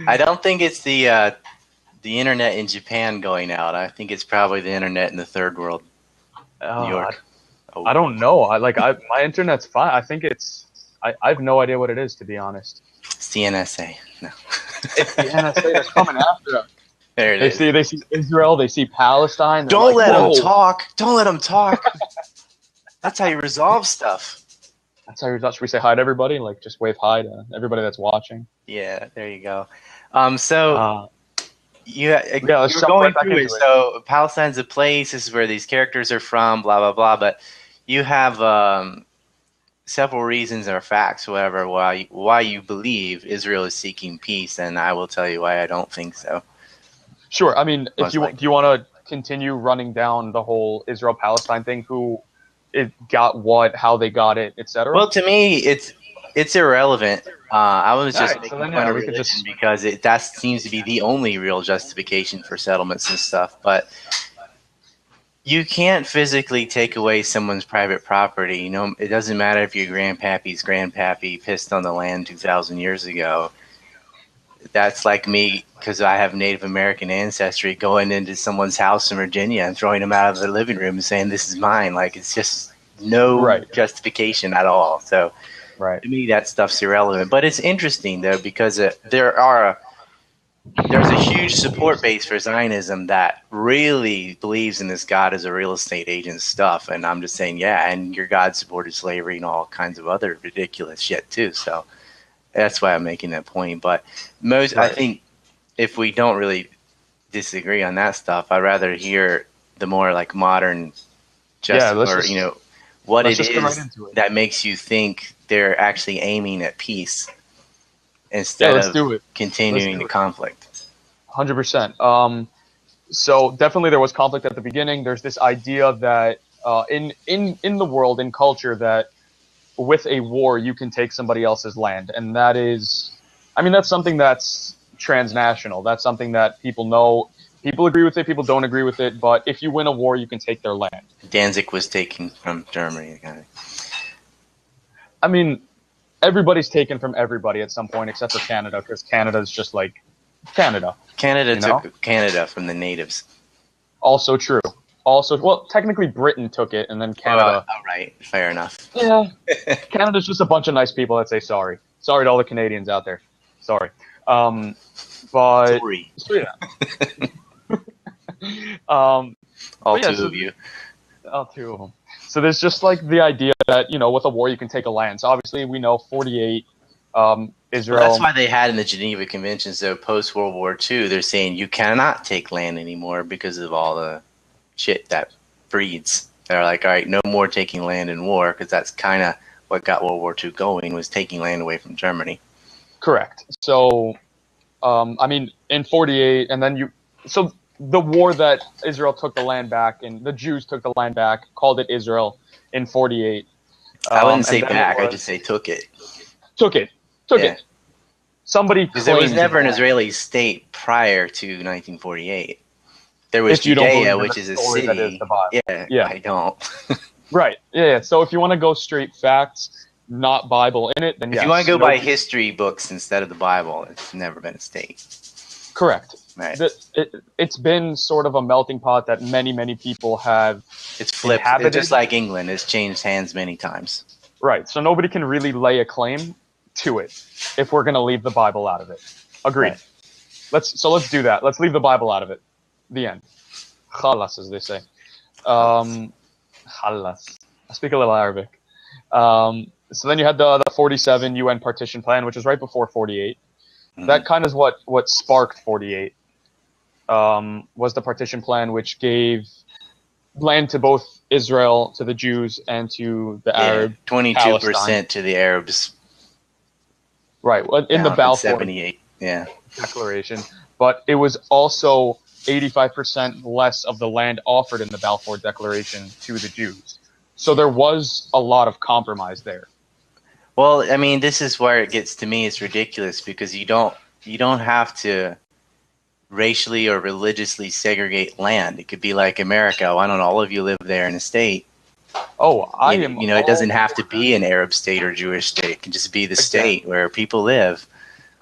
I don't think it's the internet in Japan going out. I think it's probably the internet in the third world, New York. I don't know. My internet's fine. I think I have no idea what it is, to be honest. It's the NSA. No. It's the NSA that's coming after us. There it is. They see Israel. They see Palestine. Don't let them talk. Don't let them talk. That's how you resolve stuff. That's how should we say hi to everybody? Like, just wave hi to everybody that's watching. Yeah, there you go. let's You're jump going right back through into it. it. So Palestine's a place. This is where these characters are from. Blah blah blah. But you have several reasons or facts, whatever, why you believe Israel is seeking peace, and I will tell you why I don't think so. Sure. I mean, do you want to continue running down the whole Israel-Palestine thing? Who it got what, how they got it, etc. Well, to me, it's irrelevant. I was just making fun of religion because that seems to be the only real justification for settlements and stuff. But you can't physically take away someone's private property. You know, it doesn't matter if your grandpappy's grandpappy pissed on the land 2,000 years ago. That's like me, because I have Native American ancestry, going into someone's house in Virginia and throwing them out of the living room and saying, this is mine. Like, it's just no justification at all. So to me, that stuff's irrelevant. But it's interesting, though, because there's a huge support base for Zionism that really believes in this God as a real estate agent stuff. And I'm just saying, yeah, and your God supported slavery and all kinds of other ridiculous shit, too. So that's why I'm making that point. But I think if we don't really disagree on that stuff, I'd rather hear the more like modern what it is that makes you think they're actually aiming at peace instead of continuing the conflict. 100%. So definitely there was conflict at the beginning. There's this idea that in the world, in culture, that with a war, you can take somebody else's land. And that is, I mean, that's something that's transnational. That's something that people know. People agree with it, people don't agree with it. But if you win a war, you can take their land. Danzig was taken from Germany. I mean, everybody's taken from everybody at some point, except for Canada, because Canada's just like Canada. Canada took Canada from the natives. Also true. Well, technically Britain took it, and then Canada. All right, fair enough. Yeah, Canada's just a bunch of nice people that say sorry. Sorry to all the Canadians out there. Sorry. But sorry. All two of you. All two of them. So there's just like the idea that, with a war you can take a land. So obviously we know 48. Israel. Well, that's why they had in the Geneva Conventions, though, post-World War II, they're saying you cannot take land anymore because of all the shit that breeds. They're like, all right, no more taking land in war, because that's kind of what got World War II going, was taking land away from Germany. Correct. So, I mean, in 48, and then so the war that Israel took the land back, and the Jews took the land back, called it Israel in 48. I wouldn't say back, I'd just say took it. Took it. Somebody because there was never an Israeli state prior to 1948. There was Judea, which is a city. Yeah, I don't. Right. Yeah. So if you want to go straight facts, not Bible in it, then if you want to go by history books instead of the Bible, it's never been a state. Correct. Right. It's been sort of a melting pot that many people have. It's flipped. It's just like England. It's changed hands many times. Right. So nobody can really lay a claim to it if we're going to leave the Bible out of it. Agreed. Right. Let's do that. Let's leave the Bible out of it. The end. Khalas, as they say. Khalas. I speak a little Arabic. So then you had the 47 UN partition plan, which was right before 48. Mm-hmm. That kind of is what sparked 48. Was the partition plan, which gave land to both Israel, to the Jews, and to the Arab 22% to the Arabs. Right, in the Balfour 78, Declaration. But it was also 85% less of the land offered in the Balfour Declaration to the Jews. So there was a lot of compromise there. Well, I mean, this is where it gets to me. It's ridiculous because you don't have to racially or religiously segregate land. It could be like America. Why don't all of you live there in a state? Oh, it doesn't have to be an Arab state or Jewish state. It can just be the state where people live.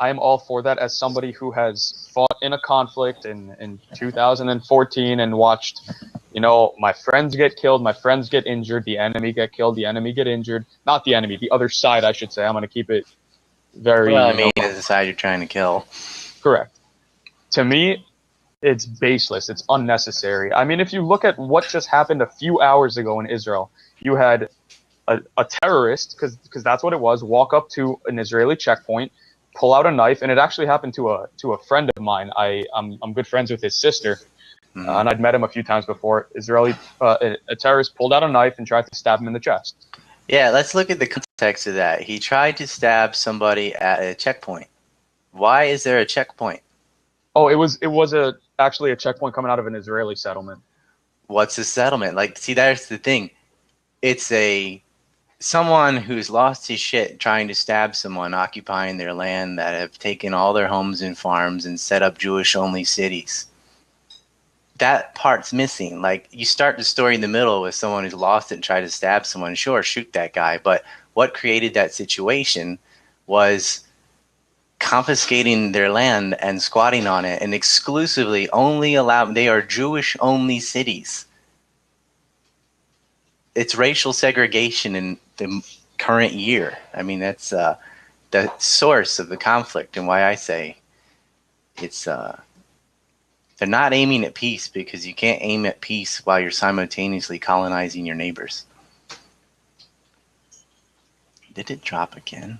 I'm all for that as somebody who has fought in a conflict in 2014 and watched, my friends get killed, my friends get injured, the enemy get killed, the enemy get injured. Not the enemy, the other side, I should say. I'm going to keep it very, Well, I mean, it's the side you're trying to kill. Correct. To me, it's baseless. It's unnecessary. I mean, if you look at what just happened a few hours ago in Israel, you had a terrorist, because that's what it was, walk up to an Israeli checkpoint, pull out a knife, and it actually happened to a friend of mine. I'm good friends with his sister, and I'd met him a few times before. A terrorist pulled out a knife and tried to stab him in the chest. Yeah, let's look at the context of that. He tried to stab somebody at a checkpoint. Why is there a checkpoint? Oh, it was actually a checkpoint coming out of an Israeli settlement. What's a settlement? Like, see, that's the thing. It's someone who's lost his shit trying to stab someone occupying their land that have taken all their homes and farms and set up Jewish-only cities. That part's missing. Like, you start the story in the middle with someone who's lost it and tried to stab someone. Sure, shoot that guy. But what created that situation was confiscating their land and squatting on it and exclusively only they are Jewish-only cities. It's racial segregation in the current year. I mean, that's the source of the conflict, and why I say it's they're not aiming at peace, because you can't aim at peace while you're simultaneously colonizing your neighbors. Did it drop again?